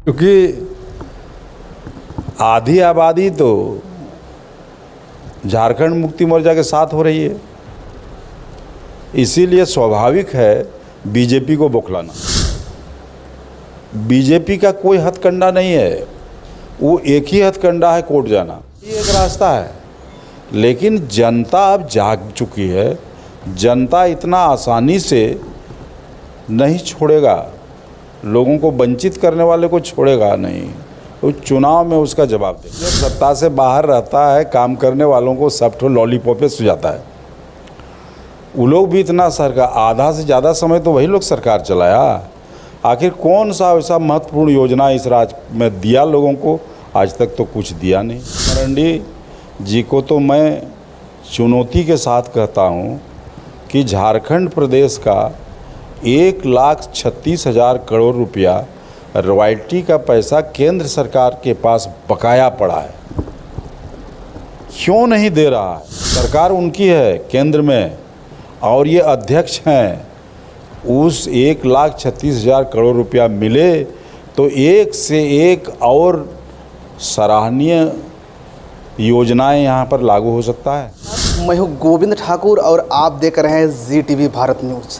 क्योंकि आधी आबादी तो झारखंड मुक्ति मोर्चा के साथ हो रही है, इसीलिए स्वाभाविक है बीजेपी को बौखलाना। बीजेपी का कोई हथकंडा नहीं है, वो एक ही हथकंडा है, कोर्ट जाना। ये एक रास्ता है, लेकिन जनता अब जाग चुकी है। जनता इतना आसानी से नहीं छोड़ेगा, लोगों को वंचित करने वाले को छोड़ेगा नहीं। तो चुनाव में उसका जवाब दे। जब सत्ता से बाहर रहता है, काम करने वालों को सब ठो लॉलीपॉप सुझाता है। वो लोग भी इतना सरकार, आधा से ज़्यादा समय तो वही लोग सरकार चलाया। आखिर कौन सा ऐसा महत्वपूर्ण योजना इस राज्य में दिया लोगों को? आज तक तो कुछ दिया नहीं। मरंडी जी को तो मैं चुनौती के साथ कहता हूँ कि झारखंड प्रदेश का 1,36,000 करोड़ रुपया रॉयल्टी का पैसा केंद्र सरकार के पास बकाया पड़ा है, क्यों नहीं दे रहा है? सरकार उनकी है केंद्र में, और ये अध्यक्ष हैं। उस 1,36,000 करोड़ रुपया मिले तो एक से एक और सराहनीय योजनाएं यहाँ पर लागू हो सकता है। मैं हूँ गोविंद ठाकुर और आप देख रहे हैं ZTV भारत न्यूज़।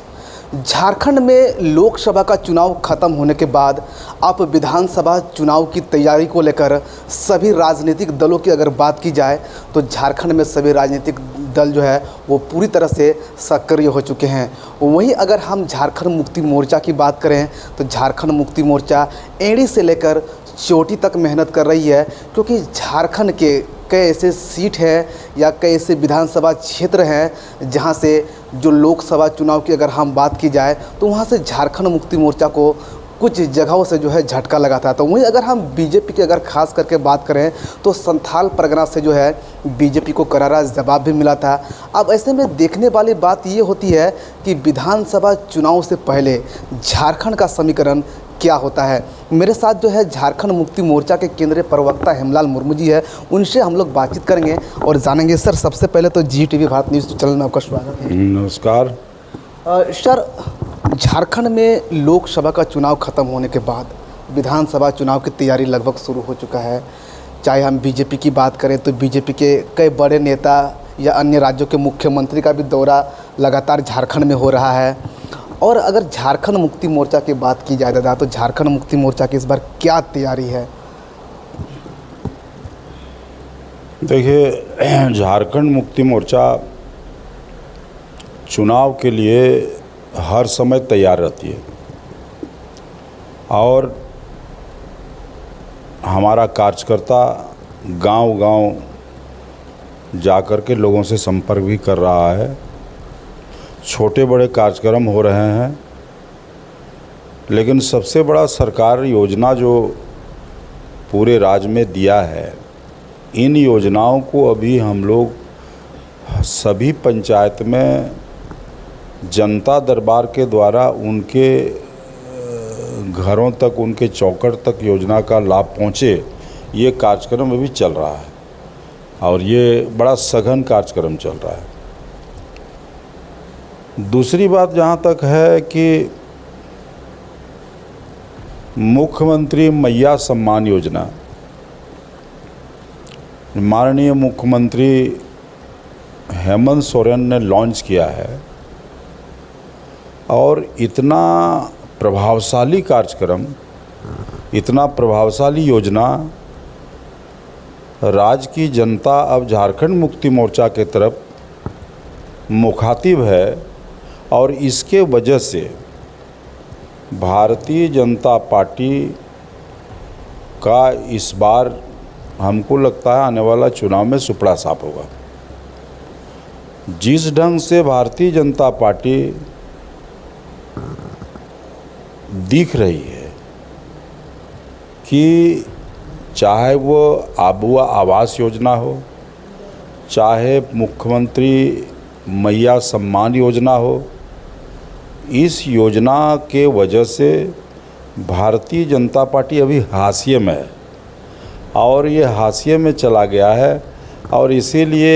झारखंड में लोकसभा का चुनाव खत्म होने के बाद अब विधानसभा चुनाव की तैयारी को लेकर सभी राजनीतिक दलों की अगर बात की जाए तो झारखंड में सभी राजनीतिक दल जो है वो पूरी तरह से सक्रिय हो चुके हैं। वहीं अगर हम झारखंड मुक्ति मोर्चा की बात करें तो झारखंड मुक्ति मोर्चा एड़ी से लेकर चोटी तक मेहनत कर रही है, क्योंकि झारखंड के कई ऐसे सीट हैं या कई ऐसे विधानसभा क्षेत्र हैं जहां से जो लोकसभा चुनाव की अगर हम बात की जाए तो वहां से झारखंड मुक्ति मोर्चा को कुछ जगहों से जो है झटका लगा था। तो वहीं अगर हम बीजेपी की अगर खास करके बात करें तो संथाल परगना से जो है बीजेपी को करारा जवाब भी मिला था। अब ऐसे में देखने वाली बात ये होती है कि विधानसभा चुनाव से पहले झारखंड का समीकरण क्या होता है। मेरे साथ जो है झारखंड मुक्ति मोर्चा के केंद्रीय प्रवक्ता हेमलाल मुर्मू जी है, उनसे हम लोग बातचीत करेंगे और जानेंगे। सर, सबसे पहले तो ZTV भारत न्यूज़ चैनल में आपका स्वागत है। नमस्कार। सर, झारखंड में लोकसभा का चुनाव खत्म होने के बाद विधानसभा चुनाव की तैयारी लगभग शुरू हो चुका है। चाहे हम बीजेपी की बात करें तो बीजेपी के कई बड़े नेता या अन्य राज्यों के मुख्यमंत्री का भी दौरा लगातार झारखंड में हो रहा है। और अगर झारखंड मुक्ति मोर्चा की बात की जाए दादा, तो झारखंड मुक्ति मोर्चा की इस बार क्या तैयारी है? देखिए, झारखंड मुक्ति मोर्चा चुनाव के लिए हर समय तैयार रहती है और हमारा कार्यकर्ता गांव-गांव जाकर के लोगों से संपर्क भी कर रहा है। छोटे बड़े कार्यक्रम हो रहे हैं, लेकिन सबसे बड़ा सरकार योजना जो पूरे राज्य में दिया है, इन योजनाओं को अभी हम लोग सभी पंचायत में जनता दरबार के द्वारा उनके घरों तक, उनके चौखट तक योजना का लाभ पहुँचे, ये कार्यक्रम अभी चल रहा है और ये बड़ा सघन कार्यक्रम चल रहा है। दूसरी बात जहाँ तक है कि मुख्यमंत्री मैया सम्मान योजना माननीय मुख्यमंत्री हेमंत सोरेन ने लॉन्च किया है और इतना प्रभावशाली कार्यक्रम, इतना प्रभावशाली योजना, राज्य की जनता अब झारखंड मुक्ति मोर्चा के तरफ मुखातिब है और इसके वजह से भारतीय जनता पार्टी का इस बार हमको लगता है आने वाला चुनाव में सुपड़ा साफ होगा। जिस ढंग से भारतीय जनता पार्टी दिख रही है कि चाहे वो आबुआ आवास योजना हो, चाहे मुख्यमंत्री मैया सम्मान योजना हो, इस योजना के वजह से भारतीय जनता पार्टी अभी हाशिए में है और ये हाशिए में चला गया है और इसीलिए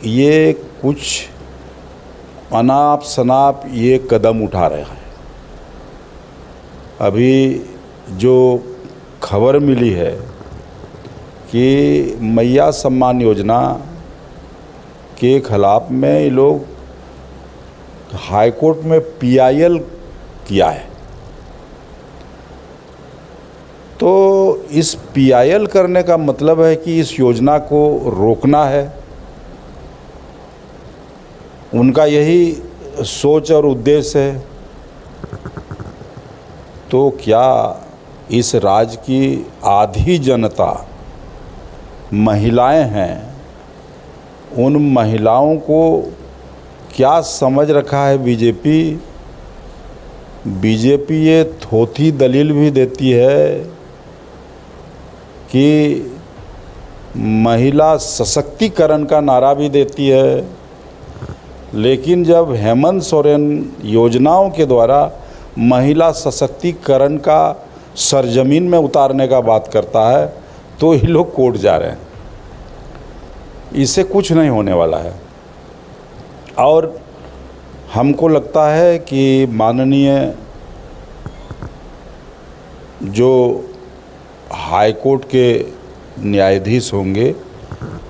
ये कुछ अनाप शनाप ये कदम उठा रहा है। अभी जो खबर मिली है कि मैया सम्मान योजना के खिलाफ में ये लोग हाई कोर्ट में पीआईएल किया है। तो इस पीआईएल करने का मतलब है कि इस योजना को रोकना है। उनका यही सोच और उद्देश्य है। तो क्या इस राज्य की आधी जनता महिलाएं हैं, उन महिलाओं को क्या समझ रखा है बीजेपी ये थोथी दलील भी देती है कि महिला सशक्तिकरण का नारा भी देती है, लेकिन जब हेमंत सोरेन योजनाओं के द्वारा महिला सशक्तिकरण का सरजमीन में उतारने का बात करता है तो ये लोग कोर्ट जा रहे हैं। इससे कुछ नहीं होने वाला है। और हमको लगता है कि माननीय जो हाई कोर्ट के न्यायाधीश होंगे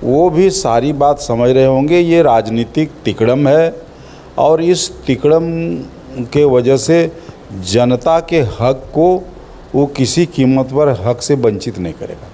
वो भी सारी बात समझ रहे होंगे। ये राजनीतिक तिकड़म है और इस तिकड़म के वजह से जनता के हक को वो किसी कीमत पर हक से वंचित नहीं करेगा।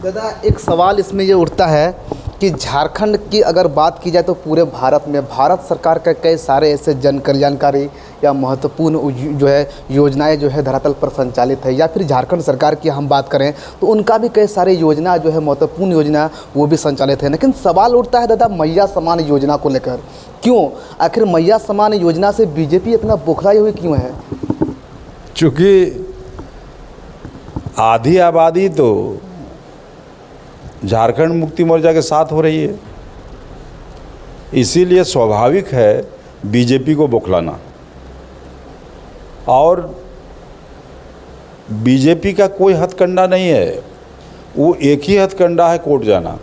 दादा, एक सवाल इसमें ये उठता है कि झारखंड की अगर बात की जाए तो पूरे भारत में भारत सरकार के कई सारे ऐसे जन कल्याणकारी या महत्वपूर्ण जो है योजनाएं जो है धरातल पर संचालित है, या फिर झारखंड सरकार की हम बात करें तो उनका भी कई सारे योजना जो है महत्वपूर्ण योजना वो भी संचालित है। लेकिन सवाल उठता है दादा मैया सम्मान योजना को लेकर, क्यों आखिर मैया सम्मान योजना से बीजेपी इतना बौखलाई हुई क्यों है? चूँकि आधी आबादी तो झारखंड मुक्ति मोर्चा के साथ हो रही है, इसीलिए स्वाभाविक है बीजेपी को बौखलाना। और बीजेपी का कोई हथकंडा नहीं है, वो एक ही हथकंडा है कोर्ट जाना।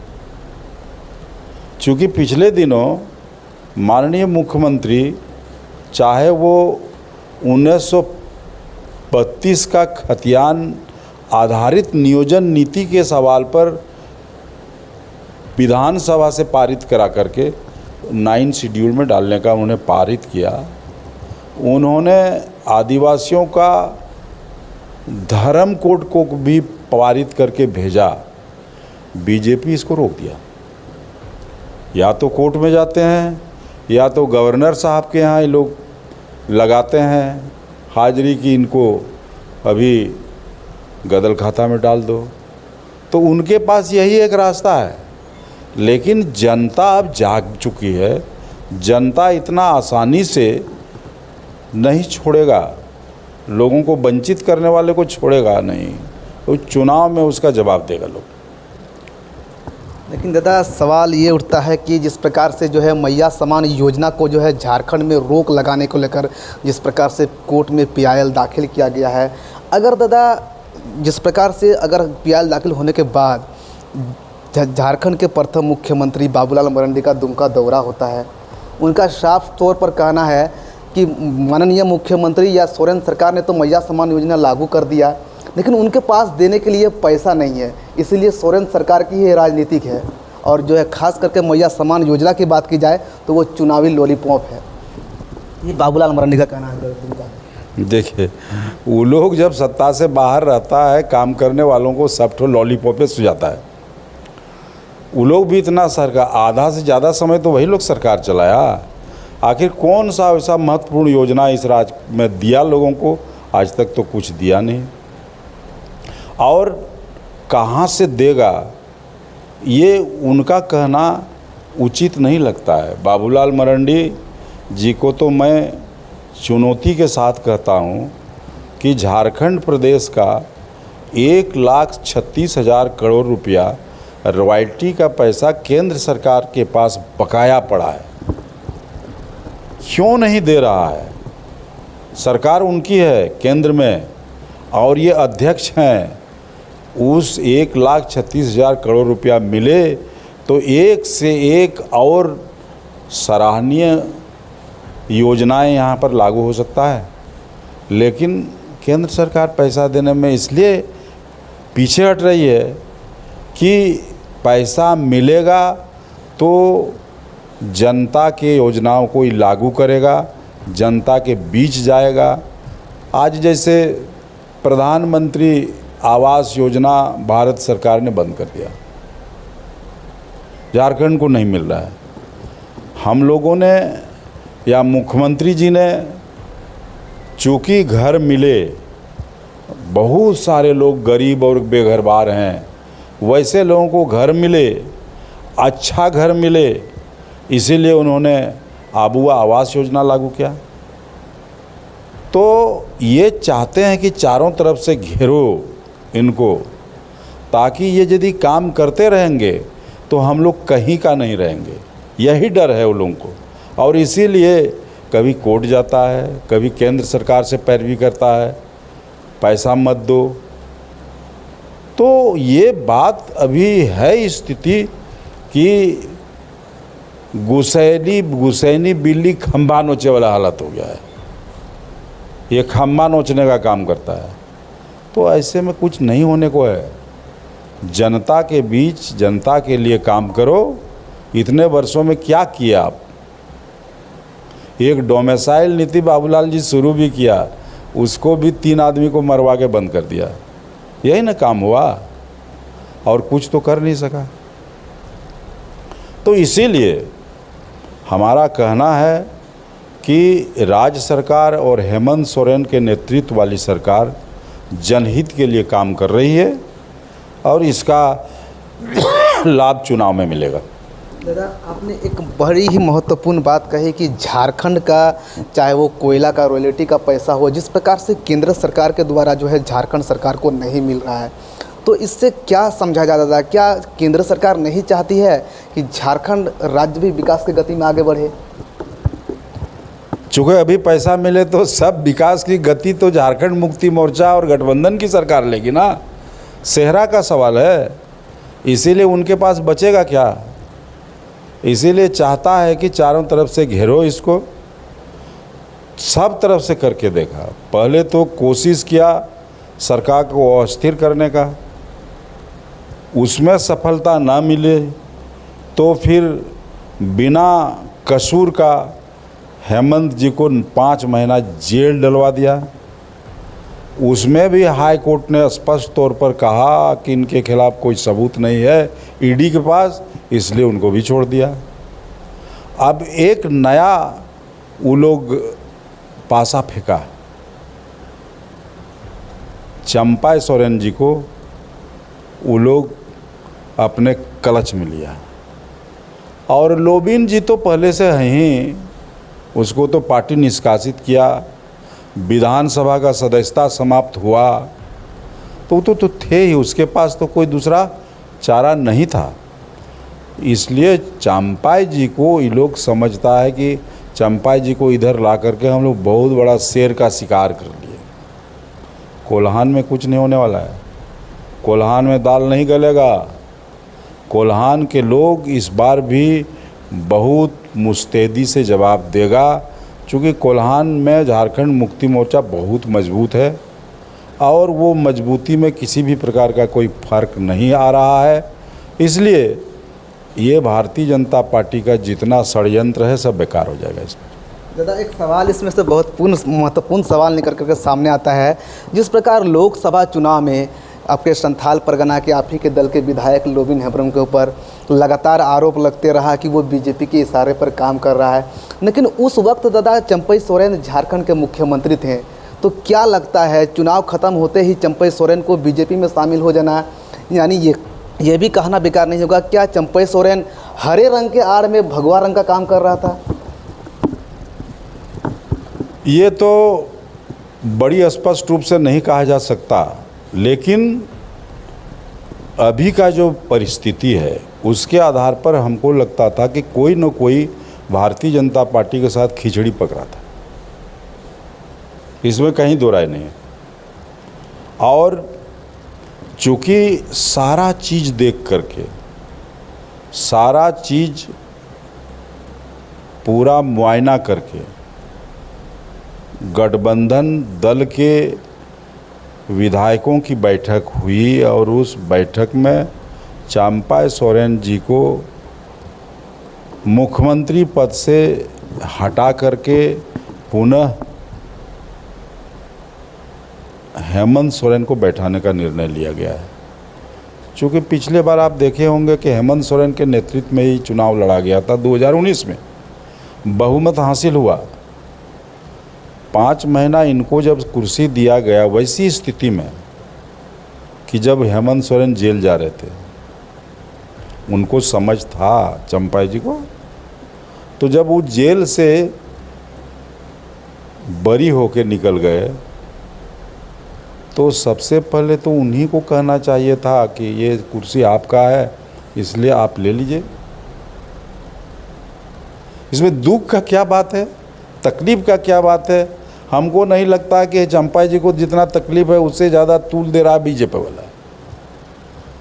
क्योंकि पिछले दिनों माननीय मुख्यमंत्री चाहे वो 1932 का खतियान आधारित नियोजन नीति के सवाल पर विधानसभा से पारित करा करके 9 शेड्यूल में डालने का उन्होंने पारित किया। उन्होंने आदिवासियों का धर्म कोड को भी पारित करके भेजा। बीजेपी इसको रोक दिया। या तो कोर्ट में जाते हैं या तो गवर्नर साहब के यहाँ ये लोग लगाते हैं हाजिरी की इनको अभी गदल खाता में डाल दो। तो उनके पास यही एक रास्ता है। लेकिन जनता अब जाग चुकी है। जनता इतना आसानी से नहीं छोड़ेगा, लोगों को वंचित करने वाले को छोड़ेगा नहीं। तो चुनाव में उसका जवाब देगा लोग। लेकिन दादा, सवाल ये उठता है कि जिस प्रकार से जो है मैया सम्मान योजना को जो है झारखंड में रोक लगाने को लेकर जिस प्रकार से कोर्ट में पीआईएल दाखिल किया गया है, अगर दादा जिस प्रकार से अगर पीआईएल दाखिल होने के बाद झारखंड के प्रथम मुख्यमंत्री बाबूलाल मरांडी का दुमका दौरा होता है, उनका साफ तौर पर कहना है कि माननीय मुख्यमंत्री या सोरेन सरकार ने तो मैया सम्मान योजना लागू कर दिया, लेकिन उनके पास देने के लिए पैसा नहीं है, इसीलिए सोरेन सरकार की ये राजनीतिक है। और जो है खास करके मैया सम्मान योजना की बात की जाए तो वो चुनावी लॉलीपॉप है। ये बाबूलाल मरांडी का कहना है। देखिए, वो लोग जब सत्ता से बाहर रहता है, काम करने वालों को सब ठो लॉलीपॉप सुझाता है। वो लोग भी इतना सरकार आधा से ज़्यादा समय तो वही लोग सरकार चलाया। आखिर कौन सा ऐसा महत्वपूर्ण योजना इस राज्य में दिया लोगों को? आज तक तो कुछ दिया नहीं। और कहाँ से देगा ये उनका कहना उचित नहीं लगता है। बाबूलाल मरांडी जी को तो मैं चुनौती के साथ कहता हूँ कि झारखंड प्रदेश का 1,36,000 करोड़ रुपया रॉयल्टी का पैसा केंद्र सरकार के पास बकाया पड़ा है, क्यों नहीं दे रहा है? सरकार उनकी है केंद्र में और ये अध्यक्ष हैं। उस 1,36,000 करोड़ रुपया मिले तो एक से एक और सराहनीय योजनाएं यहाँ पर लागू हो सकता है। लेकिन केंद्र सरकार पैसा देने में इसलिए पीछे हट रही है कि पैसा मिलेगा तो जनता के योजनाओं को ही लागू करेगा, जनता के बीच जाएगा। आज जैसे प्रधानमंत्री आवास योजना भारत सरकार ने बंद कर दिया, झारखंड को नहीं मिल रहा है। हम लोगों ने या मुख्यमंत्री जी ने, चूँकि घर मिले, बहुत सारे लोग गरीब और बेघरबार हैं, वैसे लोगों को घर मिले, अच्छा घर मिले, इसीलिए उन्होंने आबुआ आवास योजना लागू किया। तो ये चाहते हैं कि चारों तरफ से घेरो इनको, ताकि ये यदि काम करते रहेंगे तो हम लोग कहीं का नहीं रहेंगे। यही डर है उन लोगों को, और इसीलिए कभी कोर्ट जाता है, कभी केंद्र सरकार से पैरवी करता है, पैसा मत दो। तो ये बात अभी है स्थिति कि गुसैनी बिल्ली खंभा नोचे वाला हालत हो गया है। ये खंभा नोचने का काम करता है। तो ऐसे में कुछ नहीं होने को है। जनता के बीच, जनता के लिए काम करो। इतने वर्षों में क्या किया आप? एक डोमिसाइल नीति बाबूलाल जी शुरू भी किया, उसको भी 3 आदमी को मरवा के बंद कर दिया। यही ना काम हुआ, और कुछ तो कर नहीं सका। तो इसीलिए हमारा कहना है कि राज्य सरकार और हेमंत सोरेन के नेतृत्व वाली सरकार जनहित के लिए काम कर रही है, और इसका लाभ चुनाव में मिलेगा। दादा, आपने एक बड़ी ही महत्वपूर्ण बात कही कि झारखंड का, चाहे वो कोयला का, रॉयल्टी का पैसा हो, जिस प्रकार से केंद्र सरकार के द्वारा जो है झारखंड सरकार को नहीं मिल रहा है, तो इससे क्या समझा जाता था? क्या केंद्र सरकार नहीं चाहती है कि झारखंड राज्य भी विकास की गति में आगे बढ़े? चूँकि अभी पैसा मिले तो सब विकास की गति तो झारखंड मुक्ति मोर्चा और गठबंधन की सरकार लेगी ना। सेहरा का सवाल है, इसीलिए उनके पास बचेगा क्या? इसीलिए चाहता है कि चारों तरफ से घेरो इसको, सब तरफ से करके देखा। पहले तो कोशिश किया सरकार को अस्थिर करने का, उसमें सफलता ना मिले तो फिर बिना कसूर का हेमंत जी को 5 महीना जेल डलवा दिया। उसमें भी हाई कोर्ट ने स्पष्ट तौर पर कहा कि इनके खिलाफ कोई सबूत नहीं है ईडी के पास, इसलिए उनको भी छोड़ दिया। अब एक नया वो लोग पासा फेंका, चंपा सोरेन जी को वो लोग अपने क्लच में लिया। और लोबिन जी तो पहले से हैं ही, उसको तो पार्टी निष्कासित किया, विधानसभा का सदस्यता समाप्त हुआ, तो थे ही, उसके पास तो कोई दूसरा चारा नहीं था। इसलिए चंपाई जी को ये लोग समझता है कि चंपाई जी को इधर ला करके हम लोग बहुत बड़ा शेर का शिकार कर लिए। कोल्हान में कुछ नहीं होने वाला है, कोल्हान में दाल नहीं गलेगा। कोल्हान के लोग इस बार भी बहुत मुस्तैदी से जवाब देगा, चूँकि कोल्हान में झारखंड मुक्ति मोर्चा बहुत मजबूत है, और वो मजबूती में किसी भी प्रकार का कोई फर्क नहीं आ रहा है। इसलिए ये भारतीय जनता पार्टी का जितना षड्यंत्र है सब बेकार हो जाएगा इसमें। दादा, एक सवाल इसमें से बहुत महत्वपूर्ण सवाल निकल करके सामने आता है। जिस प्रकार लोकसभा चुनाव में आपके संथाल परगना के आप ही के दल के विधायक लोबिन हेम्ब्रम के ऊपर लगातार आरोप लगते रहा कि वो बीजेपी के इशारे पर काम कर रहा है, लेकिन उस वक्त दादा चंपई सोरेन झारखंड के मुख्यमंत्री थे। तो क्या लगता है चुनाव खत्म होते ही चंपई सोरेन को बीजेपी में शामिल हो जाना, यानी ये भी कहना बेकार नहीं होगा, क्या चंपई सोरेन हरे रंग के आड़ में भगवा रंग का काम कर रहा था? ये तो बड़ी स्पष्ट रूप से नहीं कहा जा सकता, लेकिन अभी का जो परिस्थिति है उसके आधार पर हमको लगता था कि कोई न कोई भारतीय जनता पार्टी के साथ खिचड़ी पक रहा था, इसमें कहीं दो राय नहीं है। और चूँकि सारा चीज़ देख करके, सारा चीज़ पूरा मुआयना करके गठबंधन दल के विधायकों की बैठक हुई और उस बैठक में चंपा सोरेन जी को मुख्यमंत्री पद से हटा करके पुनः हेमंत सोरेन को बैठाने का निर्णय लिया गया है। चूँकि पिछले बार आप देखे होंगे कि हेमंत सोरेन के नेतृत्व में ही चुनाव लड़ा गया था 2019 में, बहुमत हासिल हुआ। 5 महीना इनको जब कुर्सी दिया गया, वैसी स्थिति में कि जब हेमंत सोरेन जेल जा रहे थे, उनको समझ था चंपा जी को, तो जब वो जेल से बरी होके निकल गए तो सबसे पहले तो उन्हीं को कहना चाहिए था कि ये कुर्सी आपका है, इसलिए आप ले लीजिए। इसमें दुख का क्या बात है, तकलीफ़ का क्या बात है? हमको नहीं लगता कि चंपा जी को जितना तकलीफ़ है उससे ज़्यादा तूल दे रहा है बीजेपी वाला।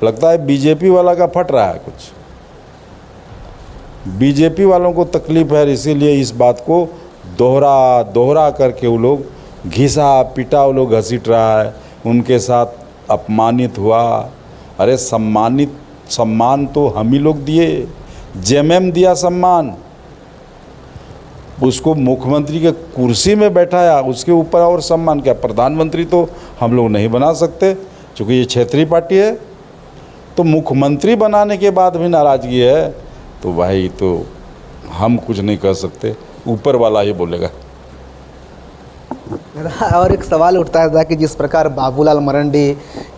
लगता है बीजेपी वाला का फट रहा है कुछ। बीजेपी वालों को तकलीफ़ है, इसीलिए इस बात को दोहरा करके वो लोग घिसा पिटा वो लोग घसीट रहा है, उनके साथ अपमानित हुआ। अरे सम्मान तो हम ही लोग दिए, जेएमएम दिया सम्मान, उसको मुख्यमंत्री के कुर्सी में बैठाया, उसके ऊपर और सम्मान क्या? प्रधानमंत्री तो हम लोग नहीं बना सकते क्योंकि ये क्षेत्रीय पार्टी है। तो मुख्यमंत्री बनाने के बाद भी नाराज़गी है तो भाई तो हम कुछ नहीं कर सकते, ऊपर वाला ही बोलेगा। और एक सवाल उठता है कि जिस प्रकार बाबूलाल मरांडी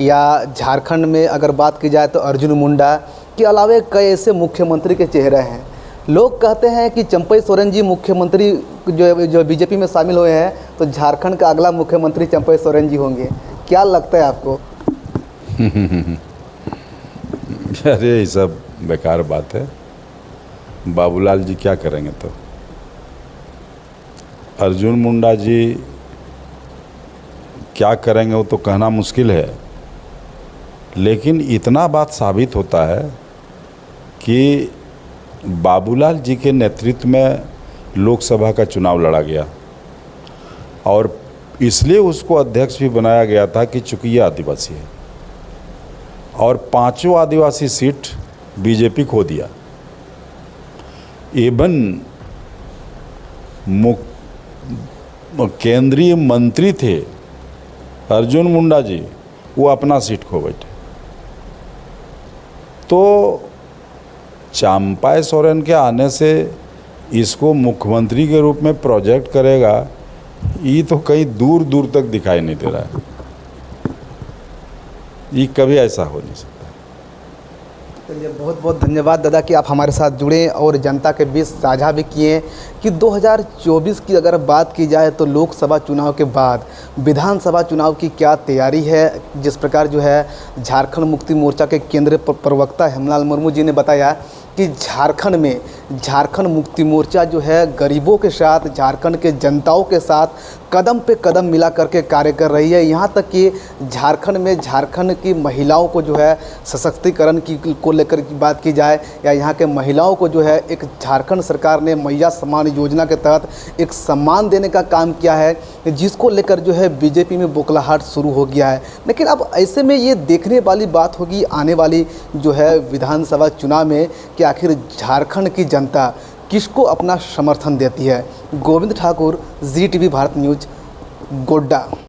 या झारखंड में अगर बात की जाए तो अर्जुन मुंडा के अलावा कई ऐसे मुख्यमंत्री के चेहरे हैं। लोग कहते हैं कि चंपा सोरेन जी मुख्यमंत्री जो बीजेपी में शामिल हुए हैं तो झारखंड का अगला मुख्यमंत्री चंपा सोरेन जी होंगे। क्या लगता है आपको? अरे ये सब बेकार बात है। बाबूलाल जी क्या करेंगे? तो अर्जुन मुंडा जी क्या करेंगे वो तो कहना मुश्किल है, लेकिन इतना बात साबित होता है कि बाबूलाल जी के नेतृत्व में लोकसभा का चुनाव लड़ा गया और इसलिए उसको अध्यक्ष भी बनाया गया था कि चूँकि ये आदिवासी है, और 5 आदिवासी सीट बीजेपी खो दिया। इवन केंद्रीय मंत्री थे अर्जुन मुंडा जी, वो अपना सीट खो बैठे। तो चंपा सोरेन के आने से इसको मुख्यमंत्री के रूप में प्रोजेक्ट करेगा, ये तो कहीं दूर दूर तक दिखाई नहीं दे रहा है। ये कभी ऐसा हो नहीं सकता। चलिए, बहुत बहुत धन्यवाद दादा कि आप हमारे साथ जुड़े और जनता के बीच साझा भी किए कि 2024 की अगर बात की जाए तो लोकसभा चुनाव के बाद विधानसभा चुनाव की क्या तैयारी है। जिस प्रकार जो है झारखंड मुक्ति मोर्चा के केंद्रीय प्रवक्ता हेमलाल मुर्मू जी ने बताया कि झारखंड में झारखंड मुक्ति मोर्चा जो है गरीबों के साथ, झारखंड के जनताओं के साथ कदम पे कदम मिला करके कार्य कर रही है। यहाँ तक कि झारखंड में झारखंड की महिलाओं को जो है सशक्तिकरण को लेकर बात की जाए या यहाँ के महिलाओं को जो है एक झारखंड सरकार ने मैया सम्मान योजना के तहत एक सम्मान देने का काम किया है, जिसको लेकर जो है बीजेपी में बौखलाहट शुरू हो गया है। लेकिन अब ऐसे में ये देखने वाली बात होगी आने वाली जो है विधानसभा चुनाव में कि आखिर झारखंड की जनता किसको अपना समर्थन देती है। Govind Thakur, ZTV Bharat news, Godda.